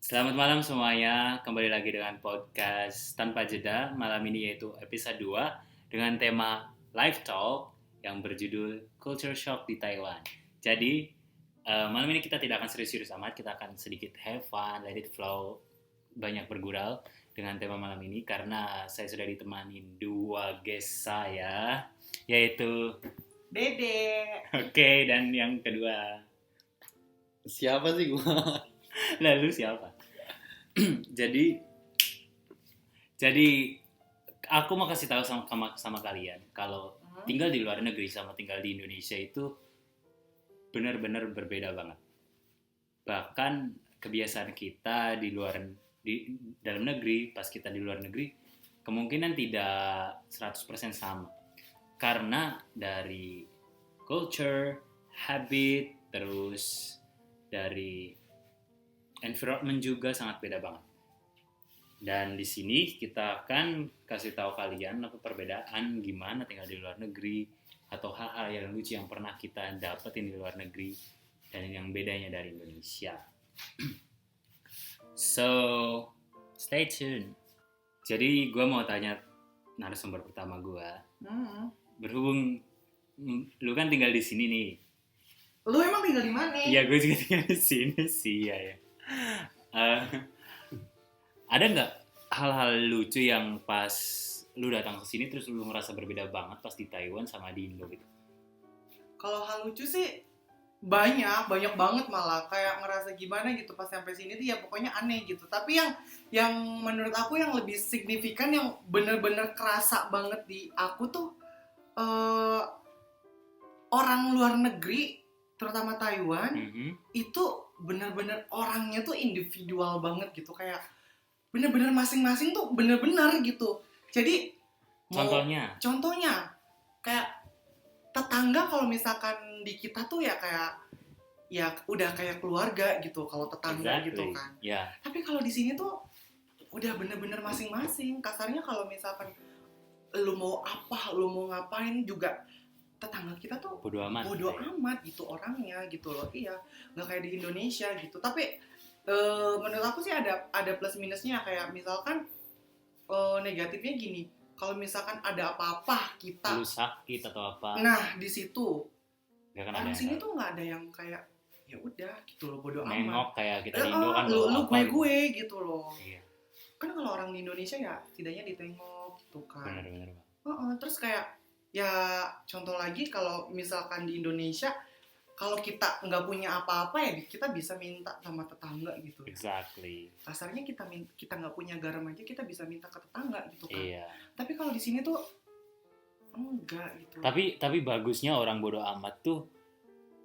Selamat malam semuanya, kembali lagi dengan podcast Tanpa Jeda. Malam ini yaitu episode 2 dengan tema Live Talk yang berjudul Culture Shock di Taiwan. Jadi, malam ini kita tidak akan serius-serius amat, kita akan sedikit have fun, let it flow, banyak bergurau dengan tema malam ini karena saya sudah ditemani dua guest saya, yaitu Dede. Oke, dan yang kedua. Siapa sih gua? Lalu siapa? Jadi aku mau kasih tahu sama kalian kalau tinggal di luar negeri sama tinggal di Indonesia itu benar-benar berbeda banget. Bahkan kebiasaan kita di dalam negeri pas kita di luar negeri kemungkinan tidak 100% sama. Karena dari culture, habit, terus dari environment juga sangat beda banget. Dan di sini kita akan kasih tahu kalian apa perbedaan gimana tinggal di luar negeri atau hal-hal yang lucu yang pernah kita dapetin di luar negeri dan yang bedanya dari Indonesia. So, stay tuned. Jadi gue mau tanya narasumber pertama gue. Berhubung lu kan tinggal di sini nih. Lu emang tinggal di mana? Iya, gue juga tinggal di sini sih ya. Ada nggak hal-hal lucu yang pas lu datang ke sini terus lu ngerasa berbeda banget pas di Taiwan sama di Indo gitu? Kalau hal lucu sih banyak banget malah kayak ngerasa gimana gitu pas sampai sini tuh ya pokoknya aneh gitu. Tapi yang menurut aku yang lebih signifikan yang bener-bener kerasa banget di aku tuh orang luar negeri terutama Taiwan itu bener-bener orangnya tuh individual banget gitu, kayak bener-bener masing-masing tuh bener-bener gitu. Jadi contohnya kayak tetangga kalau misalkan di kita tuh ya kayak ya udah kayak keluarga gitu kalau tetangga gitu kan. Yeah. Tapi kalau di sini tuh udah bener-bener masing-masing. Kasarnya kalau misalkan lu mau ngapain juga tetangga kita tuh bodo amat gitu orangnya gitu loh. Iya, nggak kayak di Indonesia gitu. Tapi menurut aku sih ada plus minusnya. Kayak misalkan negatifnya gini, kalau misalkan ada apa-apa kita lu sakit atau apa, nah di situ orang sini yang tuh nggak ada yang kayak ya udah gitu loh, bodo amat nengok kayak kita di Indo kan lu gue gitu loh. Iya. Kan kalau orang di Indonesia ya setidaknya ditengok gitu kan. Benar. Terus kayak ya contoh lagi kalau misalkan di Indonesia kalau kita nggak punya apa-apa ya kita bisa minta sama tetangga gitu. Exactly. Kasarnya kita nggak punya garam aja kita bisa minta ke tetangga gitu kan. Iya. Tapi kalau di sini tuh enggak gitu. Tapi bagusnya orang bodo amat tuh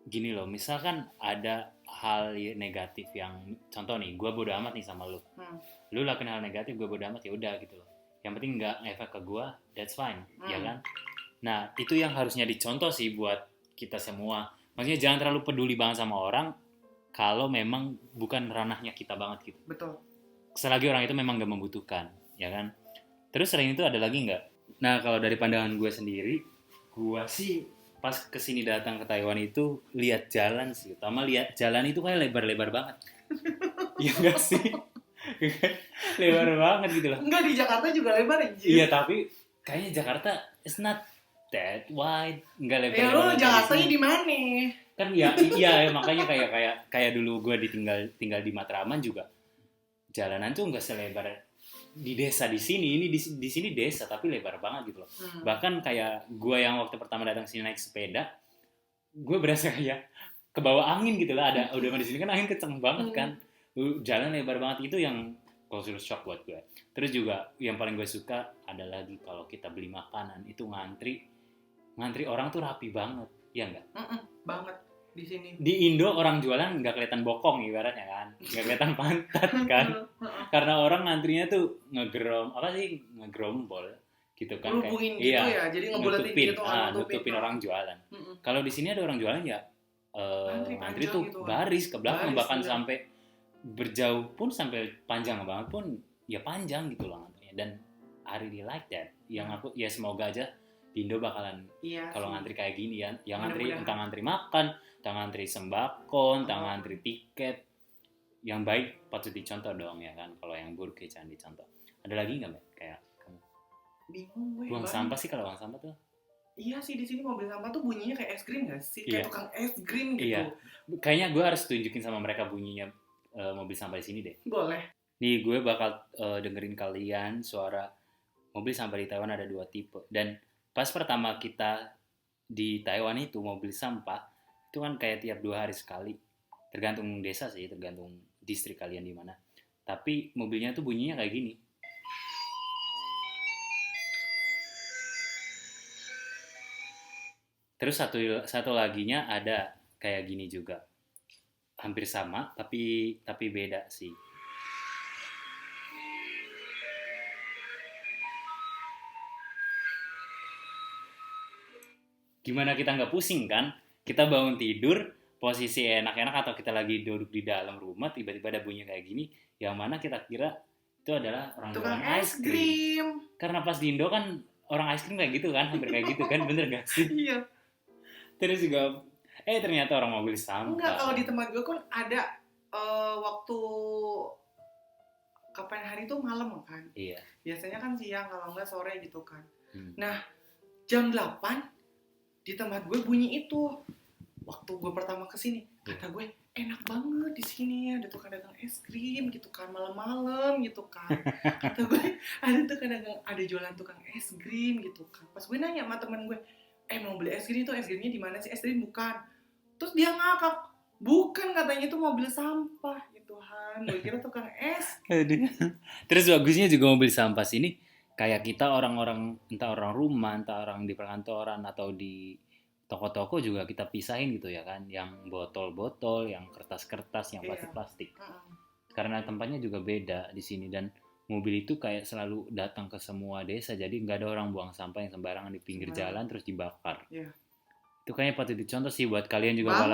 gini loh, misalkan ada hal negatif yang contoh nih, gue bodo amat nih sama lu. Lu lakuin hal negatif, gue bodo amat, ya udah gitu loh. Yang penting nggak ngefek ke gue, that's fine, ya kan? Nah, itu yang harusnya dicontoh sih buat kita semua. Maksudnya jangan terlalu peduli banget sama orang kalau memang bukan ranahnya kita banget gitu. Betul. Selagi orang itu memang gak membutuhkan, ya kan? Terus selain itu ada lagi nggak? Nah, kalau dari pandangan gue sendiri, gue sih pas kesini datang ke Taiwan itu lihat jalan sih. Utama lihat jalan itu kayak lebar-lebar banget. Iya nggak sih? Lebar banget gitu loh. Enggak, di Jakarta juga lebar anjir. Iya, tapi kayaknya Jakarta is not that wide, nggak lebar. Ya lu Jakartanya di mana? Kan ya makanya kayak dulu gue tinggal di Matraman juga jalanan tuh nggak selebar di desa di sini. Ini di sini desa tapi lebar banget gitu loh. Bahkan kayak gue yang waktu pertama datang sini naik sepeda, gue berasa kayak ke bawah angin gitu lah. Udah di sini kan angin kenceng banget kan, jalan lebar banget. Itu yang culture shock buat gue. Terus juga yang paling gue suka ada lagi kalau kita beli makanan itu ngantri orang tuh rapi banget, ya nggak? Banget di sini. Di Indo orang jualan nggak kelihatan bokong ibaratnya kan, nggak kelihatan pantat kan, karena orang ngantrinya tuh ngegerombol gitu kan, kayak gitu ya, jadi nutupin orang jualan. Kalau di sini ada orang jualan ya ngantri tuh gitu, baris ke belakang, bahkan sampai berjauh pun, sampai panjang banget pun ya panjang gitu loh ngantrinya. Dan I really like that. Yang aku ya semoga aja di Indo bakalan kalau ngantri kayak gini ya, yang ngantri entah ngantri makan, entah ngantri sembako, entah ngantri tiket, yang baik patut dicontoh dong ya kan. Kalau yang buruk ya jangan dicontoh. Ada lagi nggak Mbak? Kayak kamu Bingung gue. buang sampah sih, kalau buang sampah tuh. Iya sih, di sini mobil sampah tuh bunyinya kayak es krim gak sih? Iya. Kayak tukang es krim gitu. Iya. Kayaknya gue harus tunjukin sama mereka bunyinya mobil sampah di sini deh. Boleh. Nih gue bakal dengerin kalian suara mobil sampah di Taiwan ada 2 tipe. Dan pas pertama kita di Taiwan itu mobil sampah itu kan kayak tiap 2 hari sekali. Tergantung desa sih, tergantung distrik kalian di mana. Tapi mobilnya tuh bunyinya kayak gini. Terus satu laginya ada kayak gini juga. Hampir sama tapi beda sih. Gimana kita nggak pusing kan? Kita bangun tidur, posisi enak-enak atau kita lagi duduk di dalam rumah, tiba-tiba ada bunyi kayak gini, yang mana kita kira itu adalah orang Tukang jualan es krim. Karena pas di Indo kan orang es krim kayak gitu kan, hampir kayak gitu kan, bener gak sih? Iya. Terus juga, ternyata orang mobil sampah. Enggak, kalau di tempat gue kan ada waktu kapan hari itu malam kan. Iya. Biasanya kan siang, kalau enggak sore gitu kan. Hmm. Nah, jam 8 di tempat gue bunyi itu. Waktu gue pertama kesini, kata gue enak banget di sini, ada tukang dagang es krim gitu kan, malam-malam gitu kan. Kata gue ada tukang dagang, ada jualan tukang es krim gitu kan. Pas gue nanya sama temen gue, mau beli es krim tuh, es krimnya di mana sih? Es krim bukan. Terus dia ngakak, bukan, katanya itu mobil sampah. Ya Tuhan, gue kira tukang es. Terus bagusnya juga mobil sampah sini kayak kita orang-orang, entah orang rumah, entah orang di perkantoran atau di toko-toko juga kita pisahin gitu ya kan, yang botol-botol, yang kertas-kertas, yang plastik-plastik. Karena tempatnya juga beda di sini dan mobil itu kayak selalu datang ke semua desa, jadi nggak ada orang buang sampah yang sembarangan di pinggir jalan terus dibakar. Iya. Itu kayaknya patut dicontoh sih buat kalian juga,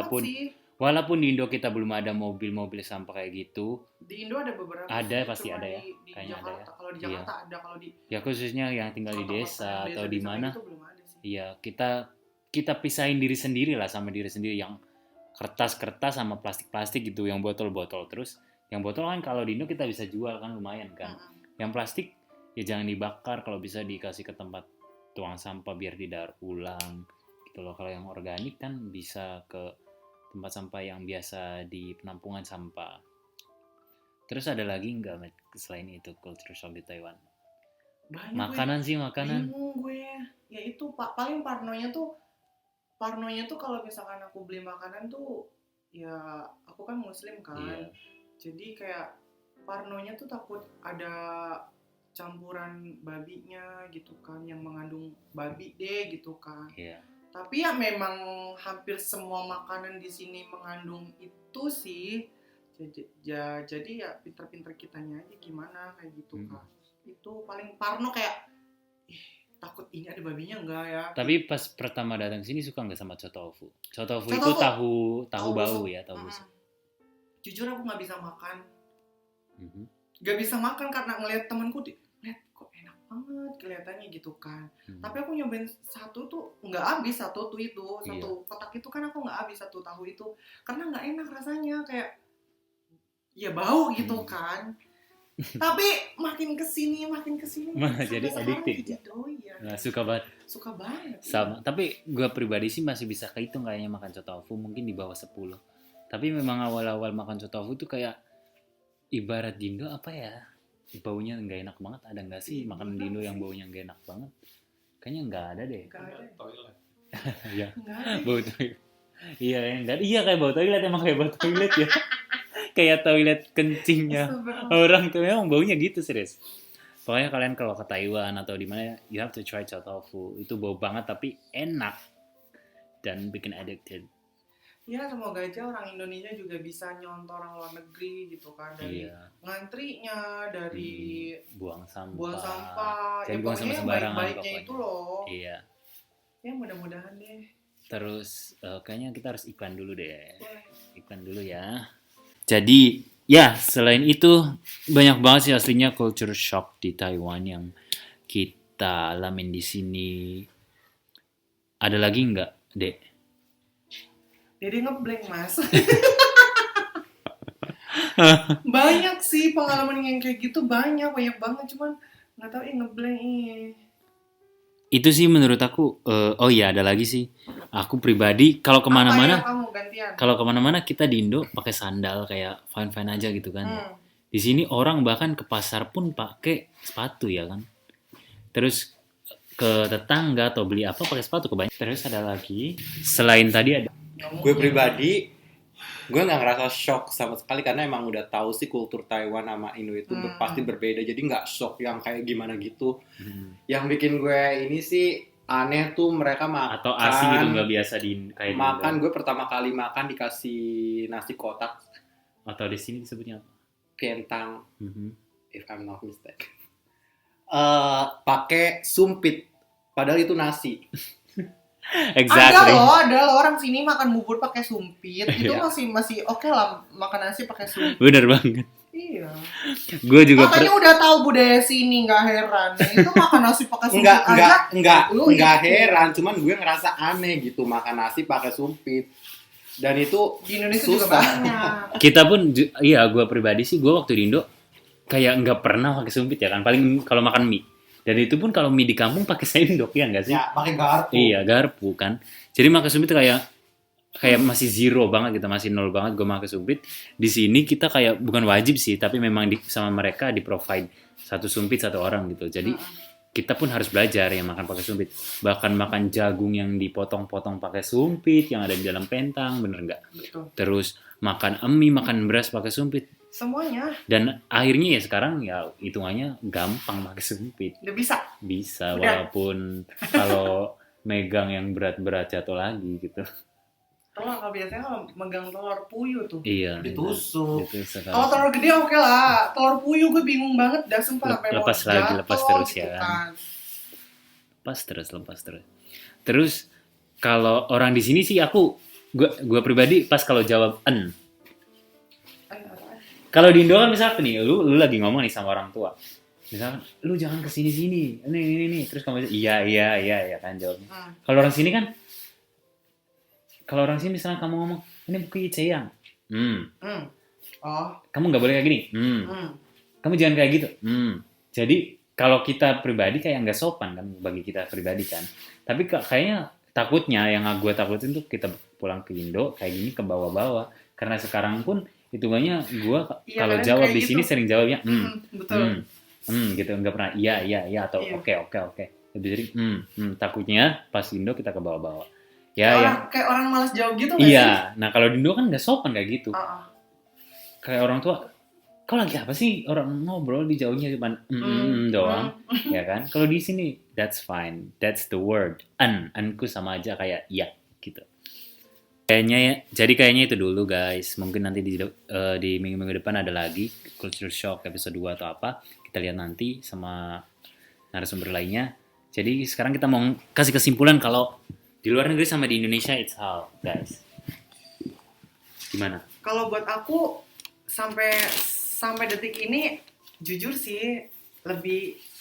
walaupun di Indo kita belum ada mobil-mobil sampah kayak gitu. Di Indo ada beberapa. Ada, pasti ada ya. Di kayaknya Jakarta, ada ya. Kalau di Jakarta ada, kalau di ya khususnya yang tinggal di desa atau di mana. Iya, kita pisahin diri sendiri lah sama diri sendiri, yang kertas-kertas sama plastik-plastik gitu, yang botol-botol. Terus yang botol kan kalau di Indo kita bisa jual kan, lumayan kan. Yang plastik ya jangan dibakar, kalau bisa dikasih ke tempat tuang sampah biar didaur ulang gitu loh. Kalau yang organik kan bisa ke tempat sampah yang biasa di penampungan sampah. Terus ada lagi nggak selain itu culture shock di Taiwan? Banyak makanan gue. Sih makanan. Bingung gue. Ya itu paling parnonya tuh kalau misalkan aku beli makanan tuh, ya aku kan muslim kan. Iya. Jadi kayak parnonya tuh takut ada campuran babinya gitu kan, yang mengandung babi deh gitu kan. Iya. Tapi ya memang hampir semua makanan di sini mengandung itu sih. Jadi ya pinter-pinter kitanya aja gimana kayak gitu kan. Itu paling parno, kayak takut ini ada babinya enggak ya. Tapi pas pertama datang sini suka nggak sama chotofu? Chotofu itu tahu bau ya, tahu busuk. Jujur aku nggak bisa makan. Nggak bisa makan karena ngelihat temanku lihat kok enak banget kelihatannya gitu kan. Tapi aku nyobain satu tuh nggak habis, satu kotak itu kan aku nggak habis satu tahu itu karena nggak enak rasanya, kayak ya bau gitu kan. Tapi makin kesini jadi addicted ya. Nah, suka banget sama. Tapi gue pribadi sih masih bisa kehitung kayaknya makan chotofu mungkin di bawah 10. Tapi memang awal-awal makan chotofu tuh kayak ibarat di Indo apa ya, baunya nggak enak banget. Ada nggak sih makanan di Indo yang baunya nggak enak banget? Kayaknya nggak ada deh. Toilet. Ya, bau toilet. Iya, enggak. Iya kayak bau toilet, emang kayak bau toilet ya. Kayak toilet kencingnya orang tuh, memang baunya gitu, serius. Pokoknya kalian kalau ke Taiwan atau di mana, you have to try chotofu. Itu bau banget tapi enak dan bikin addicted. Ya semoga aja orang Indonesia juga bisa nyontoh orang luar negeri gitu kan, dari ngantrinya, dari buang sampah. Jadi buang sampah sembarangan baik-baiknya itu loh. Iya. Ya mudah-mudahan deh. Terus kayaknya kita harus iklan dulu deh. Boleh. Iklan dulu ya. Jadi ya selain itu banyak banget sih aslinya culture shock di Taiwan yang kita alamin di sini. Ada lagi nggak, Dek? Jadi ngeblank, Mas. Banyak sih pengalaman yang kayak gitu, banyak banget, cuman nggak tahu ngeblank Itu sih menurut aku, oh iya ada lagi sih. Aku pribadi kalau apa ya kemana-mana, kamu gantian. kita di Indo pakai sandal kayak fine-fine aja gitu kan. Hmm. Di sini orang bahkan ke pasar pun pakai sepatu ya kan. Terus ke tetangga atau beli apa pakai sepatu kebanyakan. Terus ada lagi selain tadi ada Gue pribadi, gue nggak ngerasa shock sama sekali karena emang udah tahu sih kultur Taiwan sama Indo itu pasti berbeda, jadi nggak shock yang kayak gimana gitu. Yang bikin gue ini sih aneh tuh mereka makan atau asing gitu nggak biasa di kayak di makan. Indo. Gue pertama kali makan dikasih nasi kotak Atau di sini disebutnya apa? kentang, Mhm. if I'm not mistaken, pakai sumpit, padahal itu nasi. Exactly. Ada loh orang sini makan bubur pakai sumpit. Itu Iya. masih oke lah, makan nasi pakai sumpit. Bener banget. Iya. Gue juga Makanya udah tahu budaya sini, nggak heran. Nah, itu makan nasi pakai sumpit aja. Enggak heran, cuman gue ngerasa aneh gitu makan nasi pakai sumpit. Dan itu Di Indonesia susah. juga banyak. kita pun iya gue pribadi sih gue waktu di Indo kayak nggak pernah pakai sumpit ya kan, paling kalau makan mie, dan itu pun kalau mie di kampung pakai sendok ya nggak sih? Ya, pakai garpu. Iya garpu kan, jadi makan sumpit kayak masih zero banget gitu, masih nol banget gue makan sumpit. Di sini kita kayak bukan wajib sih, tapi memang sama mereka di provide satu sumpit satu orang gitu, jadi kita pun harus belajar yang makan pakai sumpit. Bahkan makan jagung yang dipotong-potong pakai sumpit yang ada di dalam pentang, bener nggak? Betul. Terus makan mie, makan beras pakai sumpit. Semuanya Dan akhirnya ya sekarang ya hitungannya gampang pakai sumpit. udah bisa. Bisa, Udah. walaupun kalau megang yang berat-berat jatuh lagi gitu. Kalau biasanya kalau megang telur puyuh tuh. Iya. Ditusuk. Kalau telur gede oke lah. Telur puyuh gue bingung banget dah sumpah sampai mau Lepas lagi, jatuh lepas terus gitu ya kan. Lepas terus. Terus kalau orang di sini sih gue pribadi pas kalau jawab en. Kalau di Indo kan misalnya nih, lu lagi ngomong nih sama orang tua. Misalkan, lu jangan kesini sini, ini, terus kamu iya kan jawabnya. Kalau orang sini kan, misalnya kamu ngomong, ini buku Iceyang, kamu nggak boleh kayak gini, kamu jangan kayak gitu, Jadi kalau kita pribadi kayak nggak sopan kan bagi kita pribadi kan. Tapi kayaknya takutnya yang gue takutin tuh kita pulang ke Indo kayak gini ke bawah-bawah. Karena sekarang pun hitungannya gue kalau jawab di sini sering jawabnya betul. Gitu, nggak pernah iya atau oke. Lebih sering takutnya pas Indo kita ke bawah-bawah. Ya kayak orang malas jawab gitu nggak iya sih? Nah kalau di Indo kan nggak sopan kayak gitu. Kayak orang tua, kau lagi apa sih, orang ngobrol di jauhnya cuma doang ya kan. Kalau di sini that's fine, that's the word anku sama aja kayak iya gitu. Kayaknya itu dulu guys. Mungkin nanti di minggu-minggu depan ada lagi Culture Shock episode 2 atau apa. Kita lihat nanti sama narasumber lainnya. Jadi sekarang kita mau kasih kesimpulan kalau di luar negeri sama di Indonesia it's how guys. Gimana? Kalau buat aku sampai detik ini jujur sih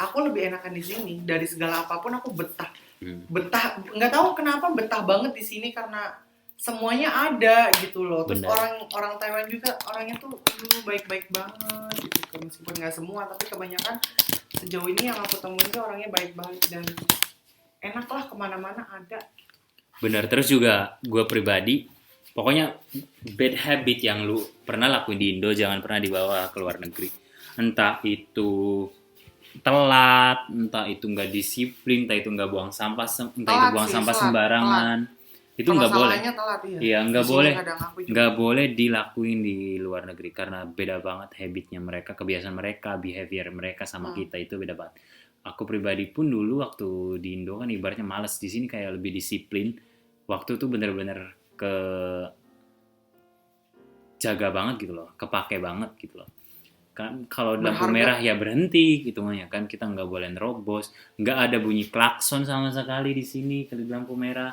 aku lebih enakan di sini. Dari segala apapun aku betah. Betah, nggak tahu kenapa betah banget di sini karena semuanya ada gitu loh. Terus orang Taiwan juga orangnya tuh baik-baik banget gitu. Meskipun nggak semua, tapi kebanyakan sejauh ini yang aku temuin tuh orangnya baik-baik dan enak lah, kemana-mana ada. Bener. Terus juga gue pribadi, pokoknya bad habit yang lu pernah lakuin di Indo jangan pernah dibawa ke luar negeri. Entah itu telat, entah itu nggak disiplin, entah itu nggak buang sampah, sembarangan. Itu nggak boleh. Telat, iya nggak boleh dilakuin di luar negeri karena beda banget habitnya mereka, kebiasaan mereka, behavior mereka sama kita itu beda banget. Aku pribadi pun dulu waktu di Indo kan ibaratnya malas, di sini kayak lebih disiplin. Waktu tuh bener-bener jaga banget gitu loh, kepake banget gitu loh. Kan kalau lampu merah ya berhenti gitu kan, kita nggak boleh nerobos, nggak ada bunyi klakson sama sekali di sini kalau di lampu merah.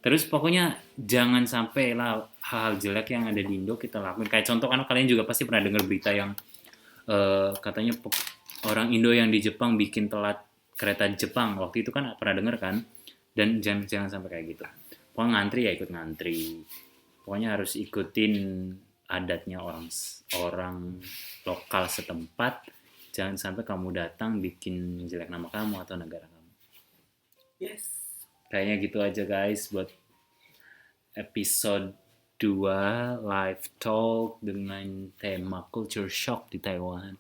Terus pokoknya jangan sampai lah hal-hal jelek yang ada di Indo kita lakuin. Kayak contoh kan kalian juga pasti pernah dengar berita yang katanya orang Indo yang di Jepang bikin telat kereta di Jepang. Waktu itu kan pernah dengar kan? Dan jangan sampai kayak gitu. Pokoknya ngantri ya ikut ngantri. Pokoknya harus ikutin adatnya orang lokal setempat, jangan sampai kamu datang bikin jelek nama kamu atau negara kamu. Yes. Kayaknya gitu aja guys buat episode 2 live talk dengan tema culture shock di Taiwan.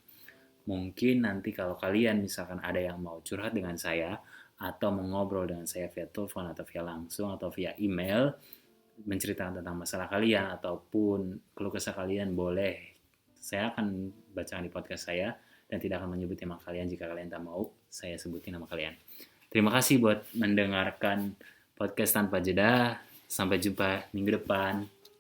Mungkin nanti kalau kalian misalkan ada yang mau curhat dengan saya atau mau ngobrol dengan saya via telepon atau via langsung atau via email, menceritakan tentang masalah kalian ataupun keluh kesah kalian, boleh. Saya akan bacakan di podcast saya dan tidak akan menyebut nama kalian jika kalian tak mau saya sebutin nama kalian. Terima kasih buat mendengarkan podcast Tanpa Jeda. Sampai jumpa minggu depan.